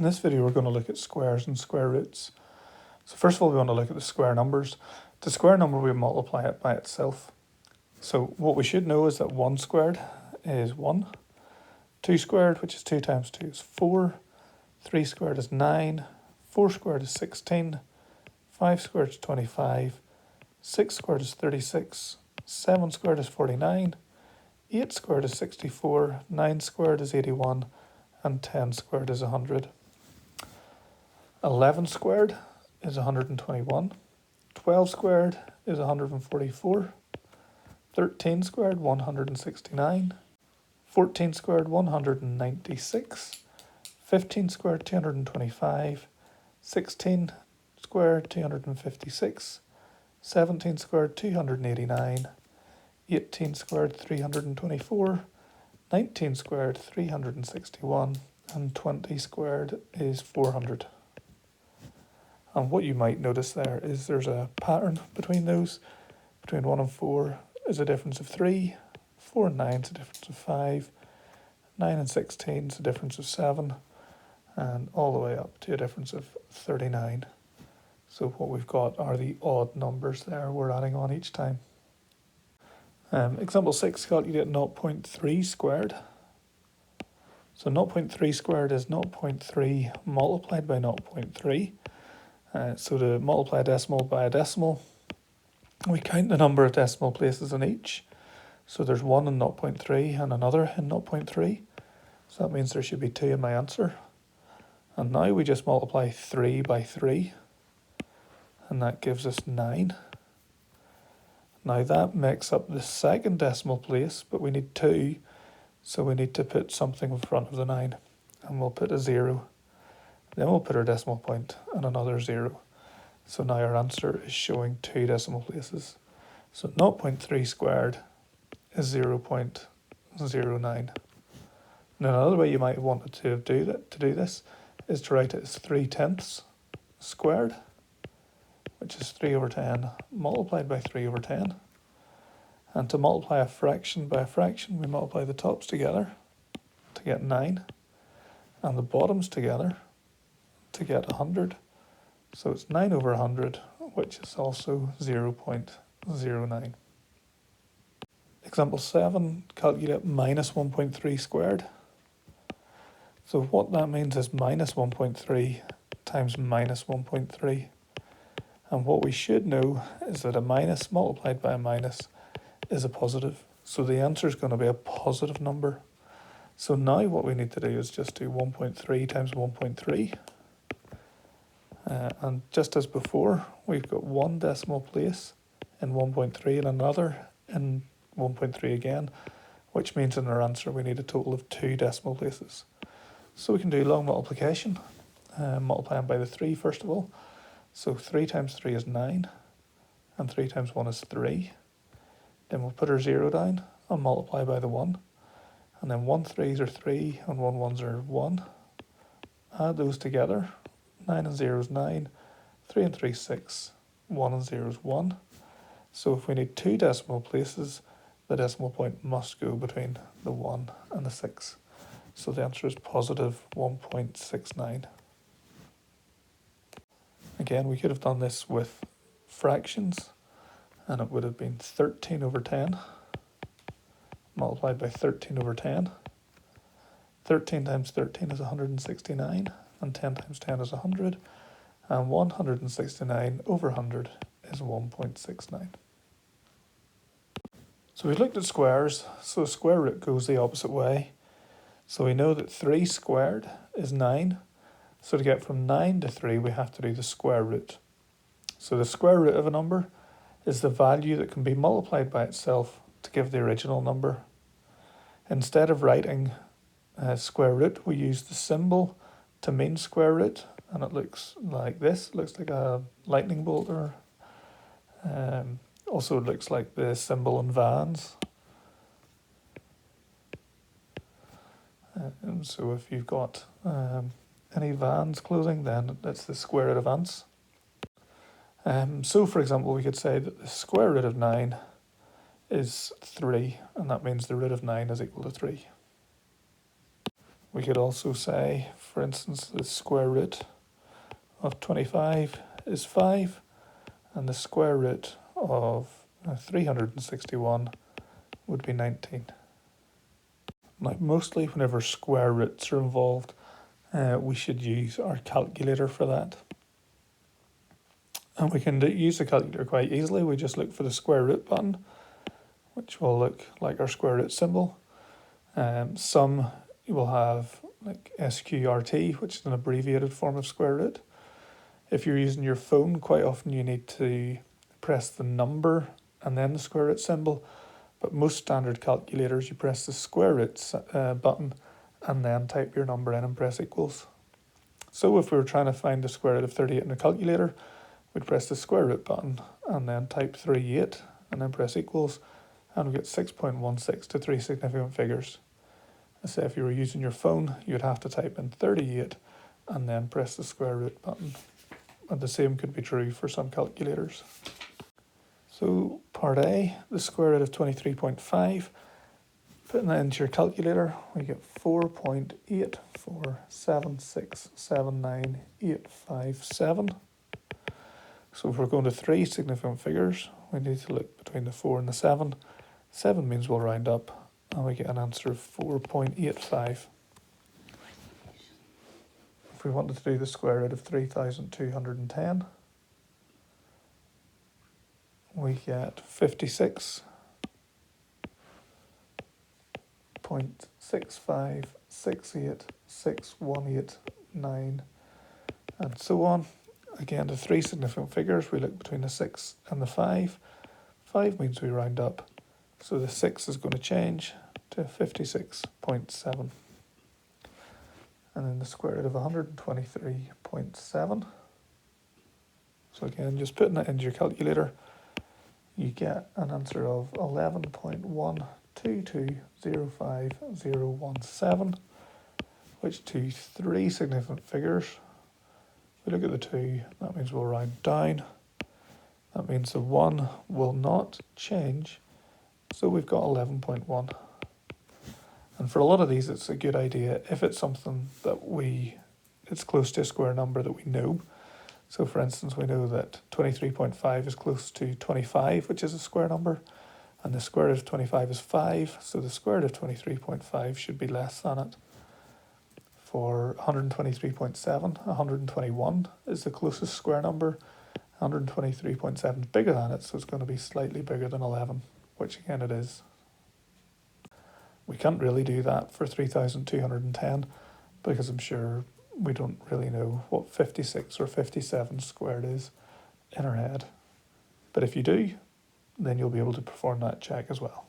In this video we're going to look at squares and square roots. So first of all we want to look at the square numbers. The square number we multiply it by itself. So what we should know is that 1 squared is 1, 2 squared, which is 2 times 2 is 4, 3 squared is 9, 4 squared is 16, 5 squared is 25, 6 squared is 36, 7 squared is 49, 8 squared is 64, 9 squared is 81, and 10 squared is 100. 11 squared is 121, 12 squared is 144, 13 squared 169, 14 squared 196, 15 squared 225, 16 squared 256, 17 squared 289, 18 squared 324, 19 squared 361, and 20 squared is 400. And what you might notice there is there's a pattern between those. Between 1 and 4 is a difference of 3, 4 and 9 is a difference of 5, 9 and 16 is a difference of 7, and all the way up to a difference of 39. So what we've got are the odd numbers there we're adding on each time. Example 6, calculate 0.3 squared. So 0.3 squared is 0.3 multiplied by 0.3. So to multiply a decimal by a decimal, we count the number of decimal places in each. So there's 1 in 0.3 and another in 0.3. So that means there should be 2 in my answer. And now we just multiply 3 by 3. And that gives us 9. Now that makes up the second decimal place, but we need 2. So we need to put something in front of the 9. And we'll put a 0. Then we'll put our decimal point and another 0. So now our answer is showing 2 decimal places. So 0.3 squared is 0.09. Now another way you might have wanted to do this is to write it as 3/10 squared, which is 3 over 10 multiplied by 3 over 10. And to multiply a fraction by a fraction, we multiply the tops together to get 9 and the bottoms together to get 100. So it's 9 over 100, which is also 0.09. Example 7, calculate minus 1.3 squared. So what that means is minus 1.3 times minus 1.3. And what we should know is that a minus multiplied by a minus is a positive. So the answer is going to be a positive number. So now what we need to do is just do 1.3 times 1.3. And just as before, we've got 1 decimal place in 1.3 and another in 1.3 again, which means in our answer we need a total of 2 decimal places. So we can do long multiplication, multiplying by the 3 first of all. So 3 times 3 is 9, and 3 times 1 is 3. Then we'll put our 0 down and multiply by the 1. And then 1 3s are 3 and 1 1s are 1. Add those together. 9 and 0 is 9, 3 and 3 is 6, 1 and 0 is 1. So if we need 2 decimal places, the decimal point must go between the 1 and the 6. So the answer is positive 1.69. Again, we could have done this with fractions, and it would have been 13 over 10 multiplied by 13 over 10. 13 times 13 is 169. And 10 times 10 is 100, and 169 over 100 is 1.69. So we looked at squares, so square root goes the opposite way. So we know that 3 squared is 9, so to get from 9 to 3 we have to do the square root. So the square root of a number is the value that can be multiplied by itself to give the original number. Instead of writing square root, we use the symbol to mean square root, and it looks like this. It looks like a lightning bolt, or also it looks like the symbol in vans. And so if you've got any vans clothing, then that's the square root of ants. So for example, we could say that the square root of 9 is 3, and that means the root of 9 is equal to 3. We could also say, for instance, the square root of 25 is 5, and the square root of 361 would be 19. Now, mostly whenever square roots are involved, we should use our calculator for that. And we can use the calculator quite easily. We just look for the square root button, which will look like our square root symbol. Some will have like SQRT, which is an abbreviated form of square root. If you're using your phone, quite often you need to press the number and then the square root symbol. But most standard calculators, you press the square root button and then type your number in and press equals. So if we were trying to find the square root of 38 in a calculator, we'd press the square root button and then type 38 and then press equals, and we get 6.16 to 3 significant figures. Say if you were using your phone, you'd have to type in 38 and then press the square root button. And the same could be true for some calculators. So part A, the square root of 23.5. Putting that into your calculator, we get 4.84779857. So if we're going to 3 significant figures, we need to look between the 4 and the 7. 7 means we'll round up, and we get an answer of 4.85. If we wanted to do the square root of 3,210, we get 56.65686189, and so on. Again, the 3 significant figures, we look between the 6 and the 5. 5 means we round up, so the 6 is going to change to 56.7. And then the square root of 123.7. So again, just putting that into your calculator, you get an answer of 11.12205,017, which to 3 significant figures. If we look at the 2, that means we'll round down. That means the 1 will not change, so we've got 11.1. And for a lot of these, it's a good idea if it's something that it's close to a square number that we know. So for instance, we know that 23.5 is close to 25, which is a square number, and the square root of 25 is 5, so the square root of 23.5 should be less than it. For 123.7, 121 is the closest square number. 123.7 is bigger than it, so it's going to be slightly bigger than 11, which again it is. We can't really do that for 3,210 because I'm sure we don't really know what 56 or 57 squared is in our head. But if you do, then you'll be able to perform that check as well.